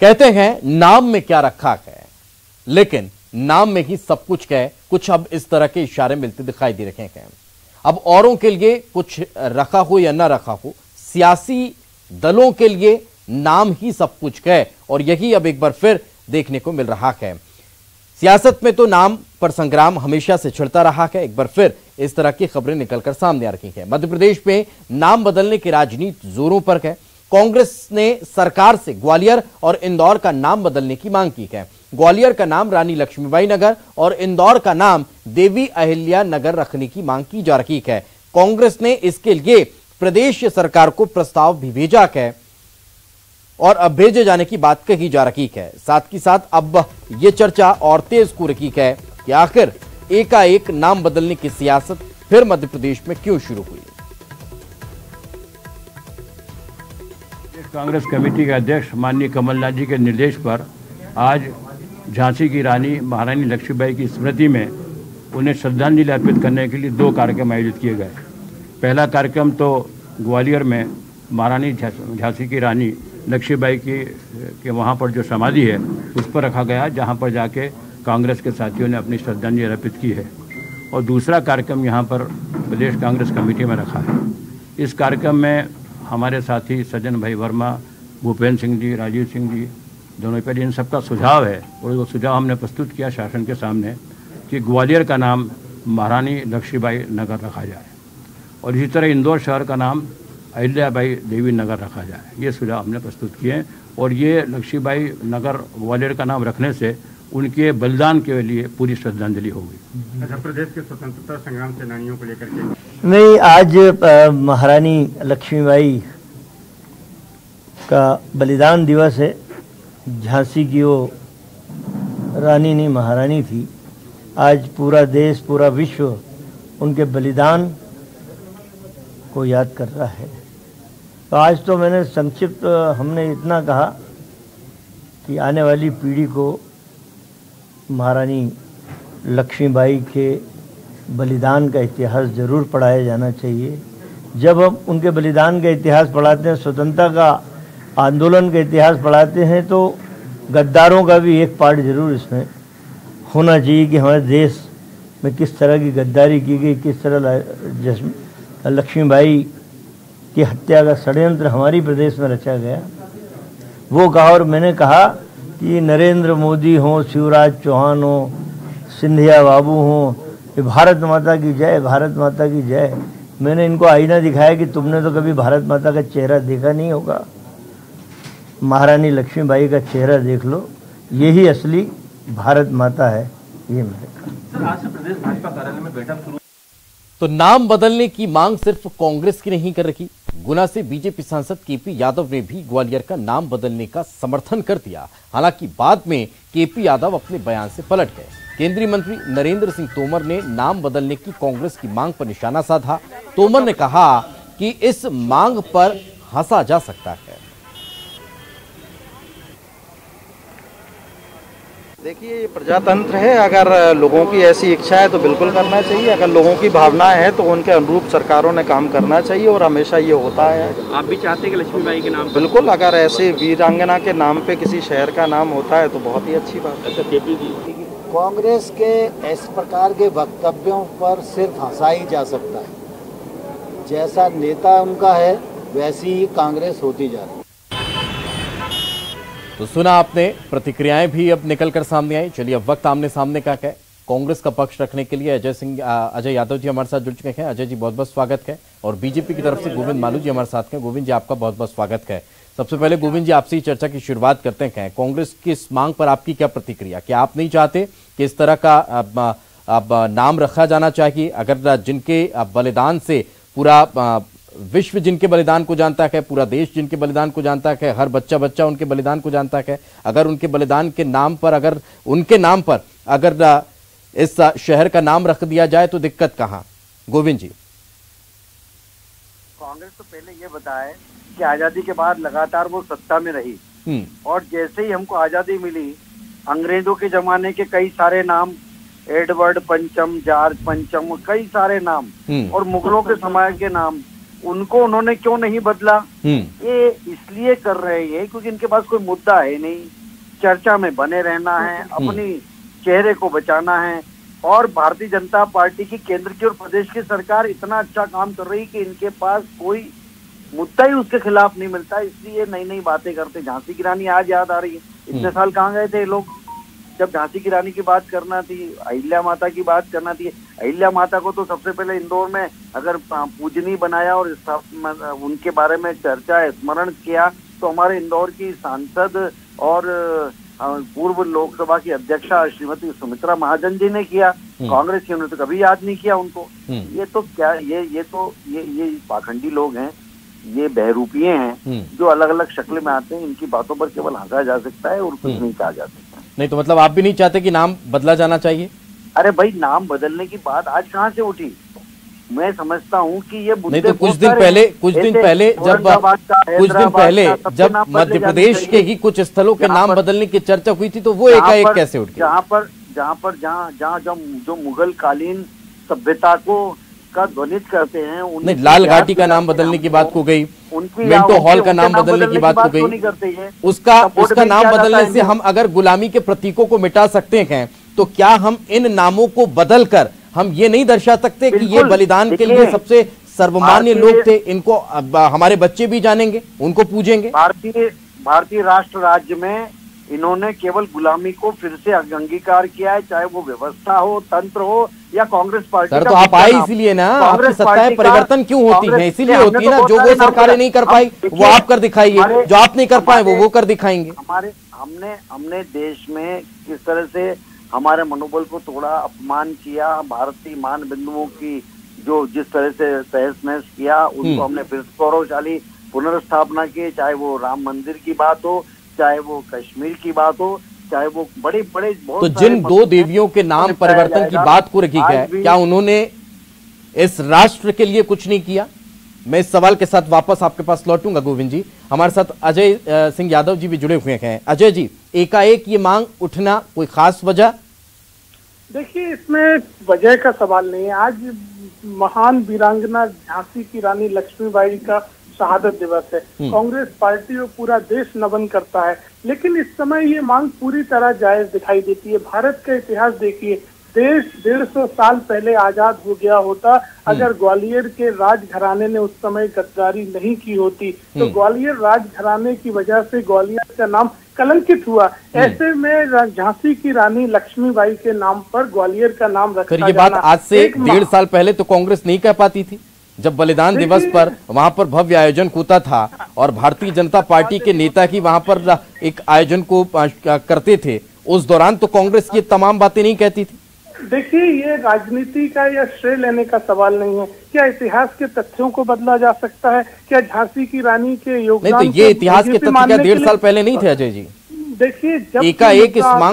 कहते हैं नाम में क्या रखा है, लेकिन नाम में ही सब कुछ है। कुछ अब इस तरह के इशारे मिलते दिखाई दे रहे हैं। अब औरों के लिए कुछ रखा हो या ना रखा हो, सियासी दलों के लिए नाम ही सब कुछ है और यही अब एक बार फिर देखने को मिल रहा है। सियासत में तो नाम पर संग्राम हमेशा से छिड़ता रहा है। एक बार फिर इस तरह की खबरें निकलकर सामने आ रही हैं। मध्य प्रदेश में नाम बदलने की राजनीति जोरों पर है। कांग्रेस ने सरकार से ग्वालियर और इंदौर का नाम बदलने की मांग की है। ग्वालियर का नाम रानी लक्ष्मीबाई नगर और इंदौर का नाम देवी अहिल्या नगर रखने की मांग की जा रही है। कांग्रेस ने इसके लिए प्रदेश सरकार को प्रस्ताव भी भेजा है और अब भेजे जाने की बात कही जा रही है। साथ ही साथ अब यह चर्चा और तेज हो रही है कि आखिर एकाएक नाम बदलने की सियासत फिर मध्य प्रदेश में क्यों शुरू हुई। कांग्रेस कमेटी के अध्यक्ष माननीय कमलनाथ जी के निर्देश पर आज झांसी की रानी महारानी लक्ष्मीबाई की स्मृति में उन्हें श्रद्धांजलि अर्पित करने के लिए 2 कार्यक्रम आयोजित किए गए। पहला कार्यक्रम तो ग्वालियर में महारानी झांसी की रानी लक्ष्मीबाई के वहाँ पर जो समाधि है उस पर रखा गया, जहाँ पर जाके कांग्रेस के साथियों ने अपनी श्रद्धांजलि अर्पित की है। और दूसरा कार्यक्रम यहाँ पर प्रदेश कांग्रेस कमेटी में रखा है। इस कार्यक्रम में हमारे साथी सज्जन भाई वर्मा, भूपेंद्र सिंह जी, राजीव सिंह जी, दोनों पर इन सबका सुझाव है और वो सुझाव हमने प्रस्तुत किया शासन के सामने कि ग्वालियर का नाम महारानी लक्ष्मीबाई नगर रखा जाए और इसी तरह इंदौर शहर का नाम अहिल्याबाई देवी नगर रखा जाए। ये सुझाव हमने प्रस्तुत किए और ये लक्ष्मीबाई नगर ग्वालियर का नाम रखने से उनके बलिदान के लिए पूरी श्रद्धांजलि होगी। अच्छा, प्रदेश के स्वतंत्रता संग्राम सेनानियों को लेकर के नहीं, आज महारानी लक्ष्मीबाई का बलिदान दिवस है। झांसी की वो रानी नहीं महारानी थी। आज पूरा देश, पूरा विश्व उनके बलिदान को याद कर रहा है। तो आज तो मैंने संक्षिप्त हमने इतना कहा कि आने वाली पीढ़ी को महारानी लक्ष्मीबाई के बलिदान का इतिहास ज़रूर पढ़ाया जाना चाहिए। जब हम उनके बलिदान का इतिहास पढ़ाते हैं, स्वतंत्रता का आंदोलन का इतिहास पढ़ाते हैं, तो गद्दारों का भी एक पार्ट जरूर इसमें होना चाहिए कि हमारे देश में किस तरह की गद्दारी की गई, किस तरह लक्ष्मीबाई की हत्या का षड्यंत्र हमारी प्रदेश में रचा गया, वो कहा। और मैंने कहा कि नरेंद्र मोदी हो, शिवराज चौहान हो, सिंधिया बाबू हो, भारत माता की जय, भारत माता की जय। मैंने इनको आईना दिखाया कि तुमने तो कभी भारत माता का चेहरा देखा नहीं होगा, महारानी लक्ष्मीबाई का चेहरा देख लो, यही असली भारत माता है। ये मैंने कहा। आज से प्रदेश भाजपा कार्यालय में बैठक शुरू। तो नाम बदलने की मांग सिर्फ कांग्रेस की नहीं कर रही। गुना से बीजेपी सांसद केपी यादव ने भी ग्वालियर का नाम बदलने का समर्थन कर दिया। हालांकि बाद में केपी यादव अपने बयान से पलट गए। केंद्रीय मंत्री नरेंद्र सिंह तोमर ने नाम बदलने की कांग्रेस की मांग पर निशाना साधा। तोमर ने कहा कि इस मांग पर हंसा जा सकता है। देखिए, ये प्रजातंत्र है। अगर लोगों की ऐसी इच्छा है तो बिल्कुल करना चाहिए। अगर लोगों की भावनाएं हैं तो उनके अनुरूप सरकारों ने काम करना चाहिए और हमेशा ये होता है। आप भी चाहते हैं कि लक्ष्मीबाई के नाम? बिल्कुल, अगर ऐसे वीरांगना के नाम पे किसी शहर का नाम होता है तो बहुत ही अच्छी बात है। केपी जी, कांग्रेस के इस प्रकार के वक्तव्यों पर सिर्फ हंसा ही जा सकता है। जैसा नेता उनका है वैसी ही कांग्रेस होती जा रही है। तो सुना आपने, प्रतिक्रियाएं भी अब निकलकर सामने आई। चलिए अब वक्त आमने सामने का है। कांग्रेस का पक्ष रखने के लिए अजय यादव जी हमारे साथ जुड़ चुके हैं। अजय जी बहुत बहुत स्वागत है। और बीजेपी की तरफ से गोविंद मालू जी हमारे साथ हैं। गोविंद जी आपका बहुत बहुत स्वागत है। सबसे पहले गोविंद जी आपसे ही चर्चा की शुरुआत करते हैं। कांग्रेस की इस मांग पर आपकी क्या प्रतिक्रिया? क्या आप नहीं चाहते कि इस तरह का अब नाम रखा जाना चाहिए? अगर जिनके बलिदान से पूरा विश्व जिनके बलिदान को जानता है, पूरा देश जिनके बलिदान को जानता है, हर बच्चा बच्चा उनके बलिदान को जानता है, अगर उनके बलिदान के नाम पर, अगर उनके नाम पर अगर इस शहर का नाम रख दिया जाए तो दिक्कत कहां? गोविंद जी। कांग्रेस तो पहले ये बताए कि आजादी के बाद लगातार वो सत्ता में रही और जैसे ही हमको आजादी मिली, अंग्रेजों के जमाने के कई सारे नाम, एडवर्ड पंचम, जॉर्ज पंचम, कई सारे नाम और मुगलों के समय के नाम, उनको उन्होंने क्यों नहीं बदला? ये इसलिए कर रहे हैं क्योंकि इनके पास कोई मुद्दा है नहीं, चर्चा में बने रहना है, अपनी चेहरे को बचाना है। और भारतीय जनता पार्टी की केंद्र की और प्रदेश की सरकार इतना अच्छा काम कर रही कि इनके पास कोई मुद्दा ही उसके खिलाफ नहीं मिलता, इसलिए नई नई बातें करते। झांसी की रानी आज याद आ रही है, इतने साल कहाँ गए थे लोग जब झांसी की रानी की बात करना थी, अहिल्या माता की बात करना थी। अहिल्या माता को तो सबसे पहले इंदौर में अगर पूजनीय बनाया और उनके बारे में चर्चा स्मरण किया तो हमारे इंदौर की सांसद और पूर्व लोकसभा की अध्यक्षा श्रीमती सुमित्रा महाजन जी ने किया। कांग्रेस की उन्होंने तो कभी याद नहीं किया उनको। ये तो क्या ये पाखंडी लोग हैं, ये बहरूपिये हैं जो अलग अलग शक्ल में आते हैं। इनकी बातों पर केवल हंसा जा सकता है और कुछ नहीं कहा जा सकता। नहीं तो मतलब आप भी नहीं चाहते कि नाम बदला जाना चाहिए? अरे भाई, नाम बदलने की बात आज कहाँ से उठी? मैं समझता हूँ कि ये नहीं तो कुछ दिन पहले जब मध्य प्रदेश के ही कुछ स्थलों के नाम बदलने की चर्चा हुई थी तो वो एकाएक कैसे उठ गई? जहाँ जो मुगल कालीन सभ्यता को का ध्वनित करते हैं, नहीं, लाल घाटी का नाम बदलने की बात हो गई, मिंटो हॉल का नाम बदलने की बात हो गई। उसका नाम बदलने से हम अगर गुलामी के प्रतीकों को मिटा सकते हैं तो क्या हम इन नामों को बदलकर हम ये नहीं दर्शा सकते कि ये बलिदान के लिए सबसे सर्वमान्य लोग थे, इनको हमारे बच्चे भी जानेंगे, उनको पूजेंगे? भारतीय राष्ट्र राज्य में इन्होंने केवल गुलामी को फिर से अंगीकार किया है, चाहे वो व्यवस्था हो, तंत्र हो या कांग्रेस पार्टी। सर तो आप आए इसीलिए ना, आपकी सत्ताएं परिवर्तन क्यों होती हैं? इसीलिए होती है ना, जो वो सरकारें नहीं कर पाई वो आप कर दिखाइए, जो आप नहीं कर पाए वो कर दिखाएंगे। हमने देश में किस तरह से हमारे मनोबल को थोड़ा अपमान किया, भारतीय मान बिंदुओं की जो जिस तरह से तहस नहस किया उसको हमने फिर गौरवशाली पुनर्स्थापना की, चाहे वो राम मंदिर की बात हो, चाहे वो कश्मीर की बात हो, चाहे वो बड़े तो जिन दो देवियों के नाम परिवर्तन की बात को रखी है, क्या उन्होंने इस राष्ट्र के लिए कुछ नहीं किया? मैं इस सवाल के साथ वापस आपके पास लौटूंगा। गोविंद जी, हमारे साथ अजय सिंह यादव जी भी जुड़े हुए हैं। अजय जी, एकाएक ये मांग उठना, कोई खास वजह? देखिए, इसमें वजह का सवाल नहीं है। आज महान वीरांगना झांसी की रानी लक्ष्मीबाई का शहादत दिवस है। कांग्रेस पार्टी और पूरा देश नमन करता है, लेकिन इस समय ये मांग पूरी तरह जायज दिखाई देती है। भारत का इतिहास देखिए, देश 150 साल पहले आजाद हो गया होता अगर ग्वालियर के राजघराने ने उस समय गद्दारी नहीं की होती तो ग्वालियर राजघराने की वजह से ग्वालियर का नाम कलंकित हुआ। ऐसे में झांसी की रानी लक्ष्मीबाई के नाम पर ग्वालियर का नाम रखा जाना, ये बात आज से 1.5 साल पहले तो कांग्रेस नहीं कह पाती थी, जब बलिदान दिवस पर वहां पर भव्य आयोजन होता था और भारतीय जनता पार्टी के नेता की वहां पर एक आयोजन को करते थे, उस दौरान तो कांग्रेस की तमाम बातें नहीं कहती थी। देखिए, ये राजनीति का या श्रेय लेने का सवाल नहीं है। क्या इतिहास के तथ्यों को बदला जा सकता है? क्या झांसी की रानी के योगदान नहीं तो ये इतिहास के तथ्य क्या 1.5 साल पहले नहीं थे अजय जी? देखिए, जब एकाएक इस मांग